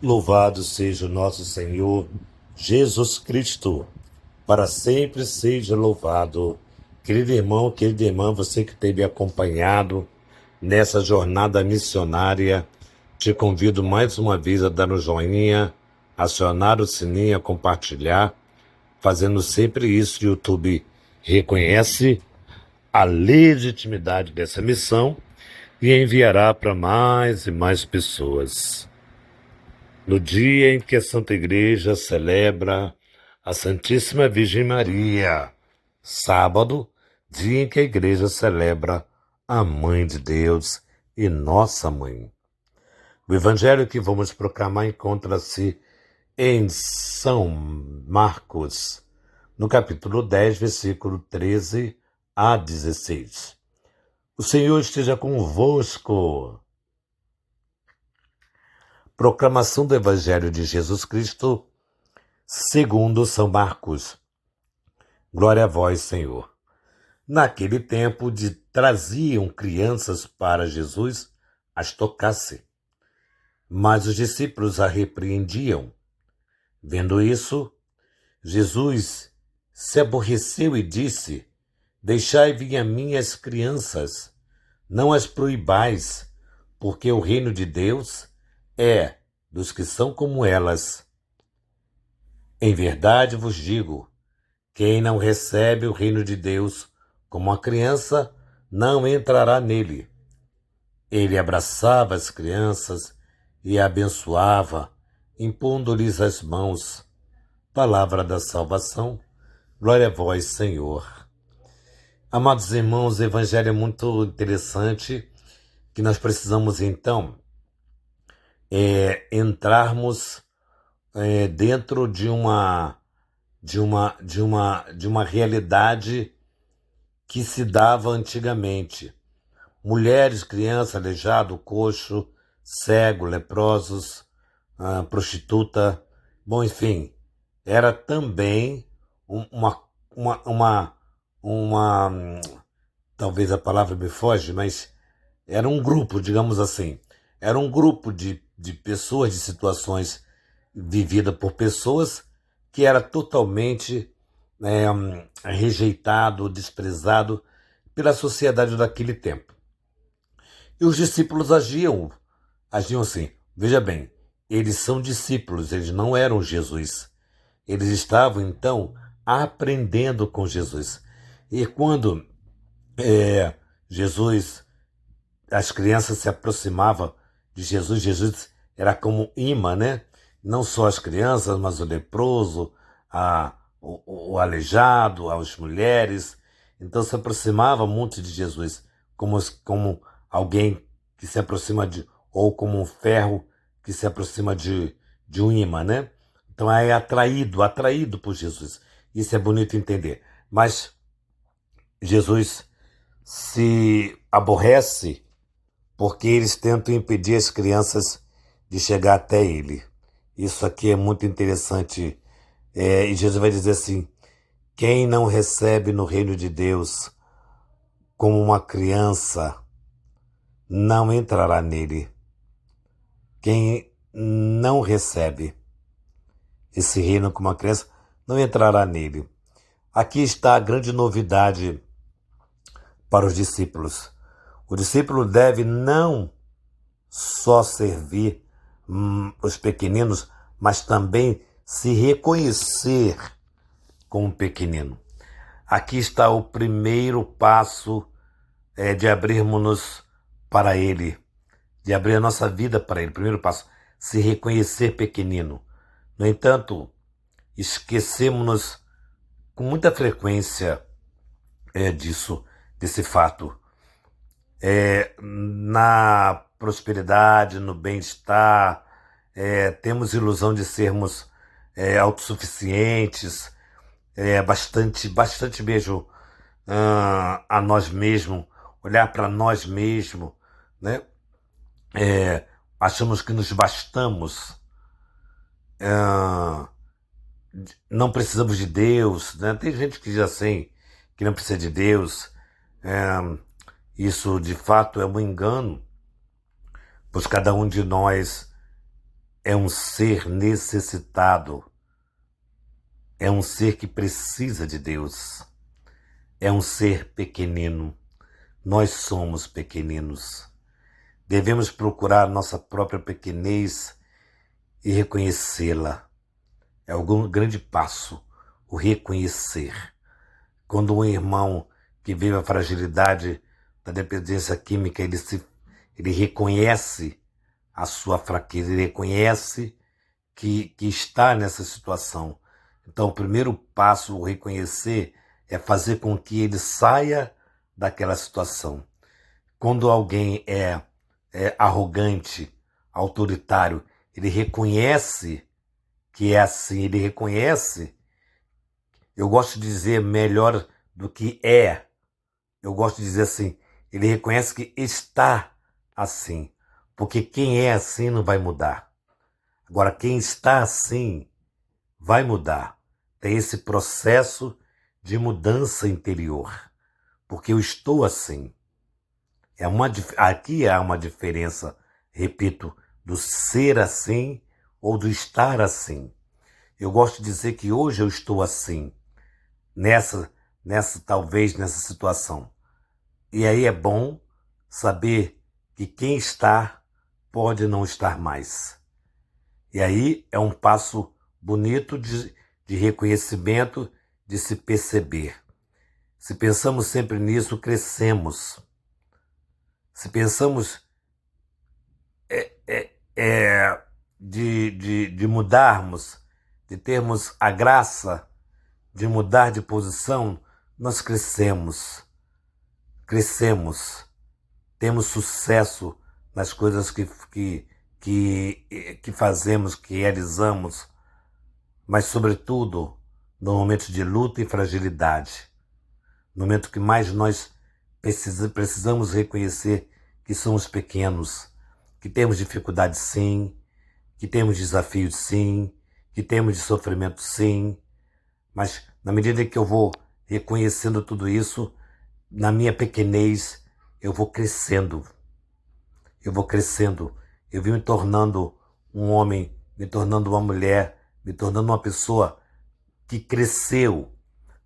Louvado seja o nosso Senhor Jesus Cristo, para sempre seja louvado. Querido irmão, querida irmã, você que tem me acompanhado nessa jornada missionária, te convido mais uma vez a dar um joinha, acionar o sininho, a compartilhar, fazendo sempre isso. O YouTube reconhece a legitimidade dessa missão e enviará para mais e mais pessoas. No dia em que a Santa Igreja celebra a Santíssima Virgem Maria, sábado, dia em que a Igreja celebra a Mãe de Deus e Nossa Mãe. O Evangelho que vamos proclamar encontra-se em São Marcos, no capítulo 10, versículo 13 a 16. O Senhor esteja convosco. Proclamação do Evangelho de Jesus Cristo, segundo São Marcos. Glória a vós, Senhor. Naquele tempo traziam crianças para Jesus as tocasse, mas os discípulos a repreendiam. Vendo isso, Jesus se aborreceu e disse: Deixai vir a mim as crianças, não as proibais, porque o reino de Deus é dos que são como elas. Em verdade vos digo, quem não recebe o reino de Deus como a criança, não entrará nele. Ele abraçava as crianças e abençoava, impondo-lhes as mãos. Palavra da salvação, glória a vós, Senhor. Amados irmãos, o Evangelho é muito interessante, que nós precisamos então entrarmos dentro de uma realidade que se dava antigamente. Mulheres, crianças, aleijado, coxo, cego, leprosos, prostituta, bom, enfim, era também talvez a palavra me foge, mas era um grupo, digamos assim, era um grupo de pessoas, de situações vividas por pessoas que era totalmente rejeitado, desprezado pela sociedade daquele tempo. E os discípulos agiam assim. Veja bem, eles são discípulos, eles não eram Jesus. Eles estavam, então, aprendendo com Jesus. E quando as crianças se aproximavam de Jesus, Jesus era como imã, né? Não só as crianças, mas o leproso, o aleijado, as mulheres. Então se aproximava muito de Jesus, como alguém que se aproxima ou como um ferro que se aproxima de um imã, né? Então é atraído por Jesus. Isso é bonito entender. Mas Jesus se aborrece porque eles tentam impedir as crianças de chegar até ele. Isso aqui é muito interessante. E Jesus vai dizer assim: quem não recebe no reino de Deus como uma criança, não entrará nele. Quem não recebe esse reino como uma criança, não entrará nele. Aqui está a grande novidade para os discípulos. O discípulo deve não só servir os pequeninos, mas também se reconhecer como pequenino. Aqui está o primeiro passo de abrirmos-nos para Ele, de abrir a nossa vida para Ele. Primeiro passo, se reconhecer pequenino. No entanto, esquecemos-nos com muita frequência desse fato. Na prosperidade, no bem-estar, temos ilusão de sermos autossuficientes, bastante mesmo a nós mesmos, olhar para nós mesmos, né? Achamos que nos bastamos, não precisamos de Deus, né? Tem gente que diz assim, que não precisa de Deus. Isso de fato é um engano, pois cada um de nós é um ser necessitado, é um ser que precisa de Deus, é um ser pequenino. Nós somos pequeninos. Devemos procurar nossa própria pequenez e reconhecê-la. É um grande passo, o reconhecer. Quando um irmão que vive a fragilidade da dependência química, ele reconhece a sua fraqueza, ele reconhece que está nessa situação. Então, o primeiro passo, o reconhecer, é fazer com que ele saia daquela situação. Quando alguém é arrogante, autoritário, ele reconhece que é assim, ele reconhece, eu gosto de dizer melhor do que é, eu gosto de dizer assim, ele reconhece que está assim, porque quem é assim não vai mudar. Agora, quem está assim vai mudar. Tem esse processo de mudança interior, porque eu estou assim. Aqui há uma diferença, repito, do ser assim ou do estar assim. Eu gosto de dizer que hoje eu estou assim, talvez nessa situação. E aí é bom saber que quem está pode não estar mais. E aí é um passo bonito de reconhecimento, de se perceber. Se pensamos sempre nisso, crescemos. Se pensamos de mudarmos, de termos a graça de mudar de posição, nós crescemos. Crescemos. Temos sucesso nas coisas que fazemos, que realizamos, mas sobretudo no momento de luta e fragilidade, no momento que mais nós precisamos reconhecer que somos pequenos, que temos dificuldades sim, que temos desafios sim, que temos de sofrimento sim, mas na medida que eu vou reconhecendo tudo isso, na minha pequenez, eu vou crescendo. Eu vou crescendo. Eu vou me tornando um homem, me tornando uma mulher, me tornando uma pessoa que cresceu,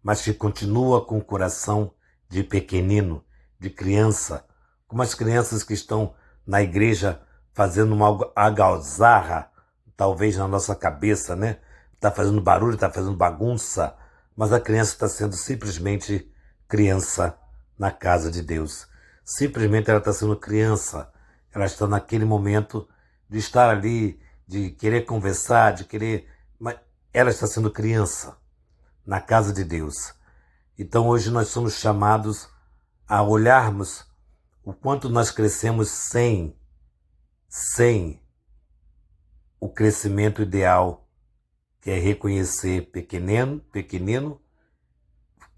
mas que continua com o coração de pequenino, de criança, como as crianças que estão na igreja fazendo uma algazarra, talvez na nossa cabeça, né? Está fazendo barulho, está fazendo bagunça, mas a criança está sendo simplesmente criança na casa de Deus. Simplesmente ela está sendo criança. Ela está naquele momento de estar ali, de querer conversar, de querer... Mas ela está sendo criança na casa de Deus. Então hoje nós somos chamados a olharmos o quanto nós crescemos sem o crescimento ideal, que é reconhecer pequenino,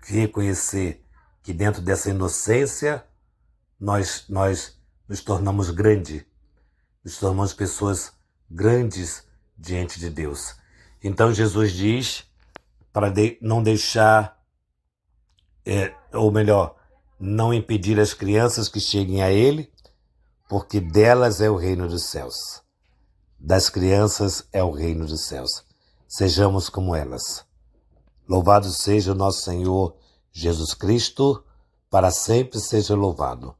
reconhecer que dentro dessa inocência nós nos tornamos grandes, nos tornamos pessoas grandes diante de Deus. Então Jesus diz para não deixar, ou melhor, não impedir as crianças que cheguem a Ele, porque delas é o reino dos céus. Das crianças é o reino dos céus. Sejamos como elas. Louvado seja o nosso Senhor Jesus Cristo, para sempre seja louvado.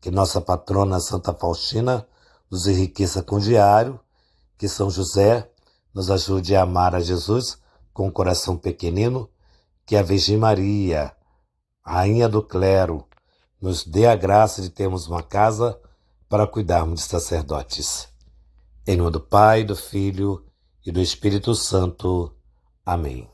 Que nossa patrona Santa Faustina nos enriqueça com o diário, que São José nos ajude a amar a Jesus com um coração pequenino, que a Virgem Maria, Rainha do Clero, nos dê a graça de termos uma casa para cuidarmos de sacerdotes. Em nome do Pai, do Filho e do Espírito Santo. Amém.